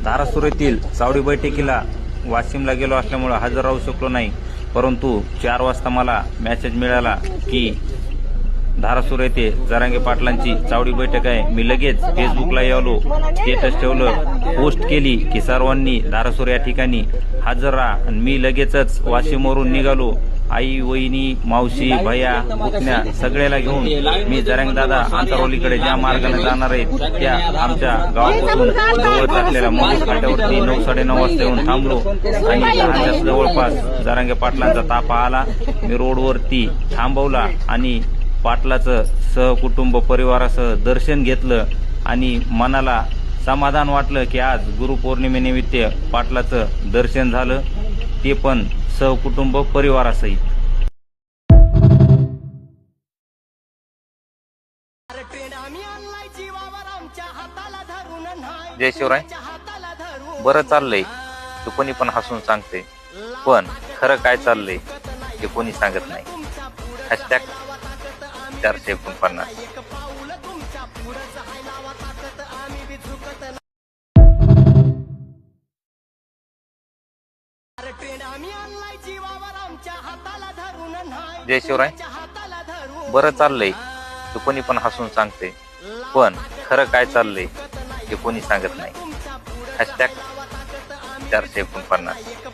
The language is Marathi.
धारासूर येथील चावडी बैठकीला वाशिमला गेलो असल्यामुळे हजर राहू शकलो नाही, परंतु 4 वाजता मला मेसेज मिळाला की धारासूर येथे जरांगे पाटलांची चावडी बैठक आहे। मी लगेच फेसबुकला आलो, स्टेटस ठेवलं, पोस्ट केली की सर्वांनी धारासूर या ठिकाणी हजर राहा। आणि मी लगेचच वाशिमवरून निघालो। आई, वहिनी, मावशी, भैया, पुतण्या सगळ्याला घेऊन मी जरांगे दादा आंतरवलीकडे ज्या मार्गाने जाणार आहेत त्या आमच्या गावापासून जवळ असलेल्या मोठ्या फाट्यावरती 9-9:30 वाजता येऊन थांबलो आणि दहाच्या जवळपास जरांगे पाटलांचा ताफा आला। मी रोडवरती थांबवला आणि पाटलाचं सहकुटुंब परिवारासह दर्शन घेतलं आणि मनाला समाधान वाटलं की आज गुरुपौर्णिमेनिमित्त पाटलाचं दर्शन झालं, ते पण सहकुटुंब परिवारासहित। जय शिवराय। बरं चाललंय ते कोणी पण हसून सांगते, पण खरं काय चाललंय ते कोणी सांगत नाही। #449। जय शिवराय। बरं चाललंय ते कोणी पण हसून सांगते, पण खरं काय चाललंय ते कोणी सांगत नाही। #449।